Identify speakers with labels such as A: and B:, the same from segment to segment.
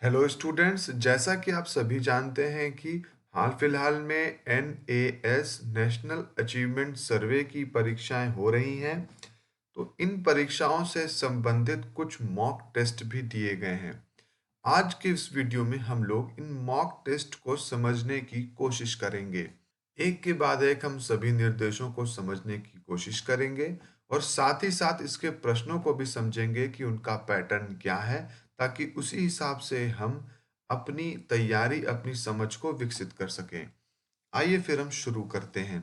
A: Hello students, जैसा कि आप सभी जानते हैं कि हाल फिलहाल में एनएएस नेशनल अचीवमेंट सर्वे की परीक्षाएं हो रही हैं। तो इन परीक्षाओं से संबंधित कुछ मॉक टेस्ट भी दिए गए हैं। आज के इस वीडियो में हम लोग इन मॉक टेस्ट को समझने की कोशिश करेंगे। एक के बाद एक हम सभी निर्देशों को समझने की कोशिश करेंगे और साथ ही साथ इसके प्रश्नों को भी समझेंगे कि उनका पैटर्न क्या है, ताकि उसी हिसाब से हम अपनी तैयारी, अपनी समझ को विकसित कर सकें। आइए फिर हम शुरू करते हैं।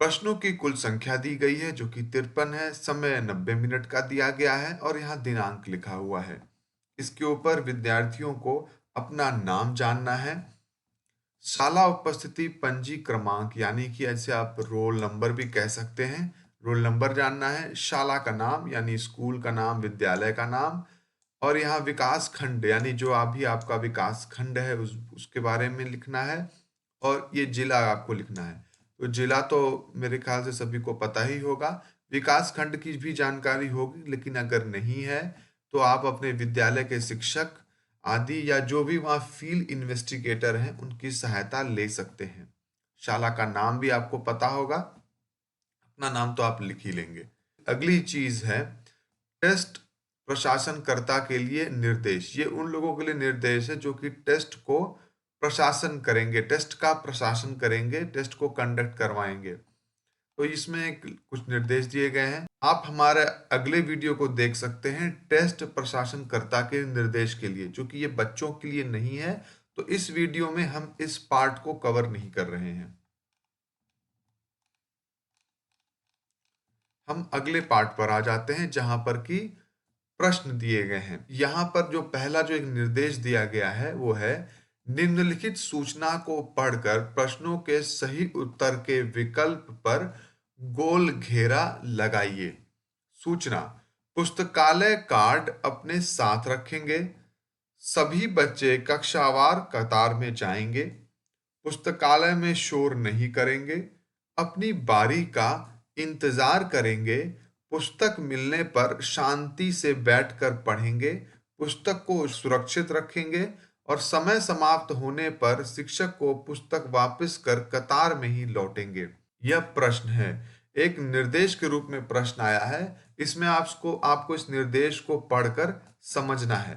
A: प्रश्नों की कुल संख्या दी गई है जो कि 53 है। समय 90 मिनट का दिया गया है और यहाँ दिनांक लिखा हुआ है। इसके ऊपर विद्यार्थियों को अपना नाम जानना है, शाला उपस्थिति पंजी क्रमांक यानी कि ऐसे आप रोल नंबर भी कह सकते हैं, रोल नंबर जानना है, शाला का नाम यानी स्कूल का नाम, विद्यालय का नाम, और यहाँ विकास खंड यानी जो अभी आपका विकास खंड है उसके बारे में लिखना है, और ये जिला आपको लिखना है। तो जिला तो मेरे ख्याल से सभी को पता ही होगा। विकास खंड की भी जानकारी होगी, लेकिन अगर नहीं है तो आप अपने विद्यालय के शिक्षक आदि या जो भी वहाँ फील्ड इन्वेस्टिगेटर हैं उनकी सहायता ले सकते हैं। शाला का नाम भी आपको पता होगा, अपना नाम तो आप लिख ही लेंगे। अगली चीज है टेस्ट प्रशासनकर्ता के लिए निर्देश। ये उन लोगों के लिए निर्देश है जो कि टेस्ट को प्रशासन करेंगे, टेस्ट का प्रशासन करेंगे, टेस्ट को कंडक्ट करवाएंगे। तो इसमें कुछ निर्देश दिए गए हैं। आप हमारे अगले वीडियो को देख सकते हैं टेस्ट प्रशासनकर्ता के निर्देश के लिए, जो कि ये बच्चों के लिए नहीं है। तो इस वीडियो में हम इस पार्ट को कवर नहीं कर रहे हैं। हम अगले पार्ट पर आ जाते हैं जहां पर कि प्रश्न दिए गए हैं। यहाँ पर जो पहला जो एक निर्देश दिया गया है वो है, निम्नलिखित सूचना को पढ़कर प्रश्नों के सही उत्तर के विकल्प पर गोल घेरा लगाइए। सूचना: पुस्तकालय कार्ड अपने साथ रखेंगे। सभी बच्चे कक्षावार कतार में जाएंगे। पुस्तकालय में शोर नहीं करेंगे। अपनी बारी का इंतजार करेंगे। पुस्तक मिलने पर शांति से बैठकर पढ़ेंगे। पुस्तक को सुरक्षित रखेंगे और समय समाप्त होने पर शिक्षक को पुस्तक वापस कर कतार में ही लौटेंगे। यह प्रश्न है, एक निर्देश के रूप में प्रश्न आया है। इसमें आपको इस निर्देश को पढ़कर समझना है।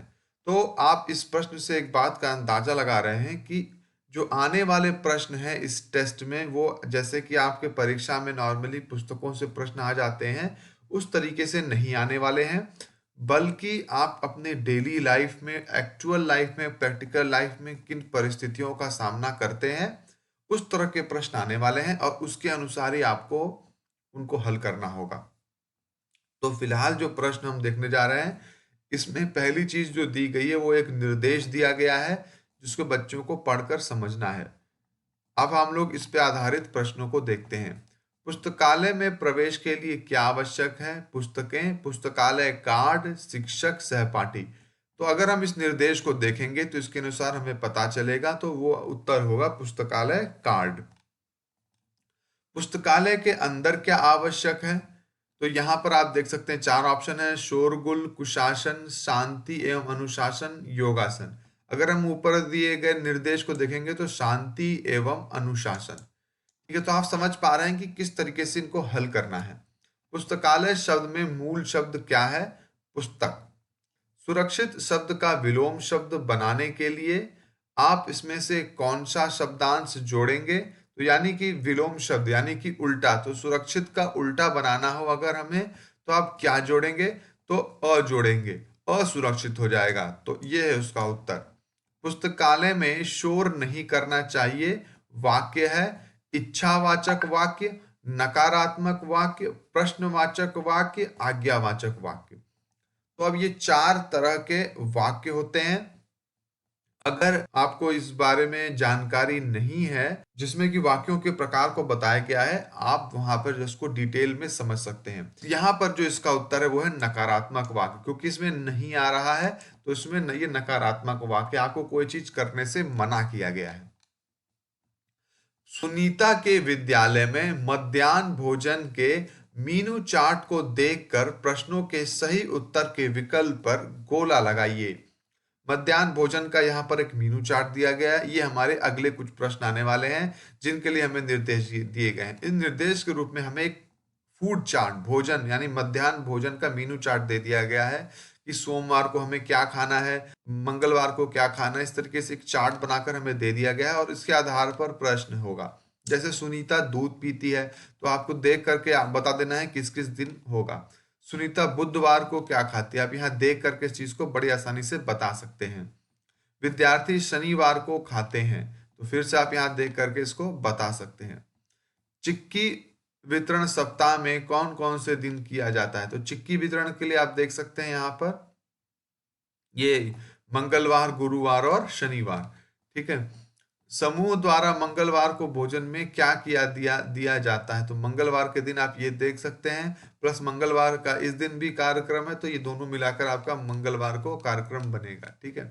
A: तो आप इस प्रश्न से एक बात का अंदाजा लगा रहे हैं कि जो आने वाले प्रश्न हैं इस टेस्ट में, वो जैसे कि आपके परीक्षा में नॉर्मली पुस्तकों से प्रश्न आ जाते हैं उस तरीके से नहीं आने वाले हैं, बल्कि आप अपने डेली लाइफ में, एक्चुअल लाइफ में, प्रैक्टिकल लाइफ में किन परिस्थितियों का सामना करते हैं उस तरह के प्रश्न आने वाले हैं और उसके अनुसार ही आपको उनको हल करना होगा। तो फिलहाल जो प्रश्न हम देखने जा रहे हैं, इसमें पहली चीज जो दी गई है वो एक निर्देश दिया गया है जिसको बच्चों को पढ़कर समझना है। अब हम लोग इस पे आधारित प्रश्नों को देखते हैं। पुस्तकालय में प्रवेश के लिए क्या आवश्यक है? पुस्तकें, पुस्तकालय कार्ड, शिक्षक, सहपाठी। तो अगर हम इस निर्देश को देखेंगे तो इसके अनुसार हमें पता चलेगा, तो वो उत्तर होगा पुस्तकालय कार्ड। पुस्तकालय के अंदर क्या आवश्यक है? तो यहाँ पर आप देख सकते हैं 4 ऑप्शन है: शोरगुल, कुशासन, शांति एवं अनुशासन, योगासन। अगर हम ऊपर दिए गए निर्देश को देखेंगे तो शांति एवं अनुशासन। ठीक है, तो आप समझ पा रहे हैं कि किस तरीके से इनको हल करना है। पुस्तकालय शब्द में मूल शब्द क्या है? पुस्तक। सुरक्षित शब्द का विलोम शब्द बनाने के लिए आप इसमें से कौन सा शब्दांश जोड़ेंगे? तो यानी कि विलोम शब्द यानी कि उल्टा, तो सुरक्षित का उल्टा बनाना हो अगर हमें, तो आप क्या जोड़ेंगे? तो अ जोड़ेंगे, असुरक्षित हो जाएगा। तो ये है उसका उत्तर। पुस्तकालय में शोर नहीं करना चाहिए वाक्य है इच्छावाचक वाक्य, नकारात्मक वाक्य, प्रश्नवाचक वाक्य, आज्ञावाचक वाक्य। तो अब ये 4 तरह के वाक्य होते हैं। अगर आपको इस बारे में जानकारी नहीं है जिसमें कि वाक्यों के प्रकार को बताया गया है, आप वहां पर इसको डिटेल में समझ सकते हैं। यहाँ पर जो इसका उत्तर है वो है नकारात्मक वाक्य, क्योंकि इसमें नहीं आ रहा है तो इसमें ये नकारात्मक वाक्य, आपको कोई चीज करने से मना किया गया है। सुनीता के विद्यालय में मध्याह्न भोजन के मीनू चार्ट को देखकर प्रश्नों के सही उत्तर के विकल्प पर गोला लगाइए। मध्याह्न भोजन का यहाँ पर एक मीनू चार्ट दिया गया है। ये हमारे अगले कुछ प्रश्न आने वाले हैं जिनके लिए हमें निर्देश दिए गए हैं। इन निर्देश के रूप में हमें एक फूड चार्ट, भोजन यानी मध्याह्न भोजन का मीनू चार्ट दे दिया गया है कि सोमवार को हमें क्या खाना है, मंगलवार को क्या खाना है। इस तरीके से एक चार्ट बनाकर हमें दे दिया गया है और इसके आधार पर प्रश्न होगा। जैसे सुनीता दूध पीती है, तो आपको देख करके आप बता देना है किस किस दिन होगा। सुनीता बुधवार को क्या खाती है, आप यहाँ देख करके इस चीज को बड़ी आसानी से बता सकते हैं। विद्यार्थी शनिवार को खाते हैं, तो फिर से आप यहाँ देख करके इसको बता सकते हैं। चिक्की वितरण सप्ताह में कौन कौन से दिन किया जाता है, तो चिक्की वितरण के लिए आप देख सकते हैं यहाँ पर ये मंगलवार, गुरुवार और शनिवार। ठीक है। समूह द्वारा मंगलवार को भोजन में क्या दिया जाता है, तो मंगलवार के दिन आप ये देख सकते हैं, प्लस मंगलवार का इस दिन भी कार्यक्रम है, तो ये दोनों मिलाकर आपका मंगलवार को कार्यक्रम बनेगा। ठीक है।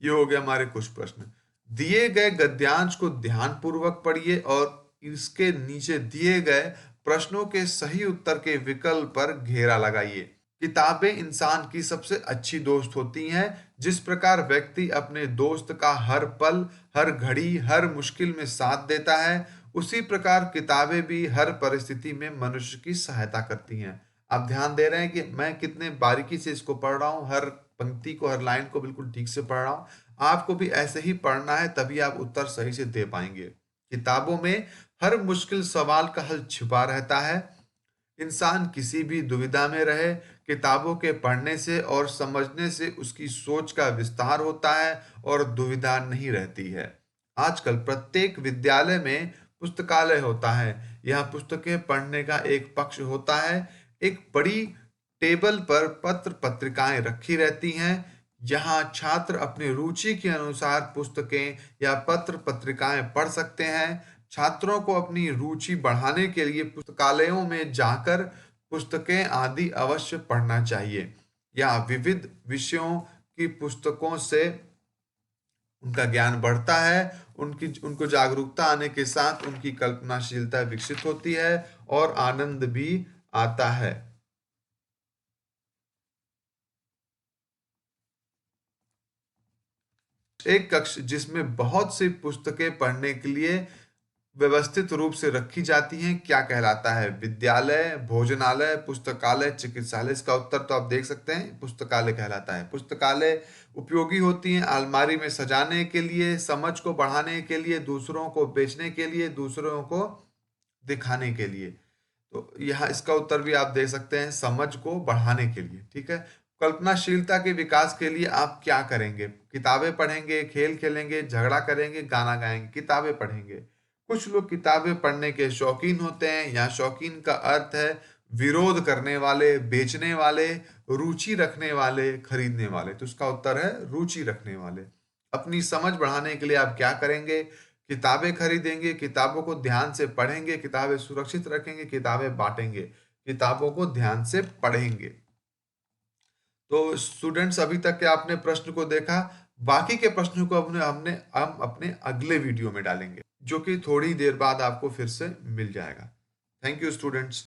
A: ये हो गया हमारे कुछ प्रश्न। दिए गए गद्यांश को ध्यान पूर्वक पढ़िए और इसके नीचे दिए गए प्रश्नों के सही उत्तर के विकल्प पर घेरा लगाइए। किताबें इंसान की सबसे अच्छी दोस्त होती हैं। जिस प्रकार व्यक्ति अपने दोस्त का हर पल, हर घड़ी, हर मुश्किल में साथ देता है, उसी प्रकार किताबें भी हर परिस्थिति में मनुष्य की सहायता करती हैं। आप ध्यान दे रहे हैं कि मैं कितने बारीकी से इसको पढ़ रहा हूँ, हर पंक्ति को, हर लाइन को बिल्कुल ठीक से पढ़ रहा हूँ। आपको भी ऐसे ही पढ़ना है, तभी आप उत्तर सही से दे पाएंगे। किताबों में हर मुश्किल सवाल का हल छिपा रहता है। इंसान किसी भी दुविधा में रहे, किताबों के पढ़ने से और समझने से उसकी सोच का विस्तार होता है और दुविधा नहीं रहती है। आजकल प्रत्येक विद्यालय में पुस्तकालय होता है। यहाँ पुस्तकें पढ़ने का एक पक्ष होता है। एक बड़ी टेबल पर पत्र पत्रिकाएं रखी रहती हैं। यहाँ छात्र अपनी रुचि के अनुसार पुस्तकें या पत्र पत्रिकाएं पढ़ सकते हैं। छात्रों को अपनी रुचि बढ़ाने के लिए पुस्तकालयों में जाकर पुस्तकें आदि अवश्य पढ़ना चाहिए। या विविध विषयों की पुस्तकों से उनका ज्ञान बढ़ता है, उनको जागरूकता आने के साथ उनकी कल्पनाशीलता विकसित होती है और आनंद भी आता है। एक कक्ष जिसमें बहुत सी पुस्तकें पढ़ने के लिए व्यवस्थित रूप से रखी जाती हैं क्या कहलाता है? विद्यालय, भोजनालय, पुस्तकालय, चिकित्सालय। इसका उत्तर तो आप देख सकते हैं, पुस्तकालय कहलाता है। पुस्तकालय उपयोगी होती हैं अलमारी में सजाने के लिए, समझ को बढ़ाने के लिए, दूसरों को बेचने के लिए, दूसरों को दिखाने के लिए। तो यहाँ इसका उत्तर भी आप दे सकते हैं, समझ को बढ़ाने के लिए। ठीक है। कल्पनाशीलता के विकास के लिए आप क्या करेंगे? किताबें पढ़ेंगे, खेल खेलेंगे, झगड़ा करेंगे, गाना गाएंगे। किताबें पढ़ेंगे। कुछ लोग किताबें पढ़ने के शौकीन होते हैं। यहाँ शौकीन का अर्थ है विरोध करने वाले, बेचने वाले, रुचि रखने वाले, खरीदने वाले। तो उसका उत्तर है रुचि रखने वाले। अपनी समझ बढ़ाने के लिए आप क्या करेंगे? किताबें खरीदेंगे, किताबों को ध्यान से पढ़ेंगे, किताबें सुरक्षित रखेंगे, किताबें बांटेंगे, किताबों को ध्यान से पढ़ेंगे। तो स्टूडेंट्स, अभी तक के आपने प्रश्न को देखा। बाकी के प्रश्नों को हम अपने अगले वीडियो में डालेंगे, जो कि थोड़ी देर बाद आपको फिर से मिल जाएगा। Thank you students.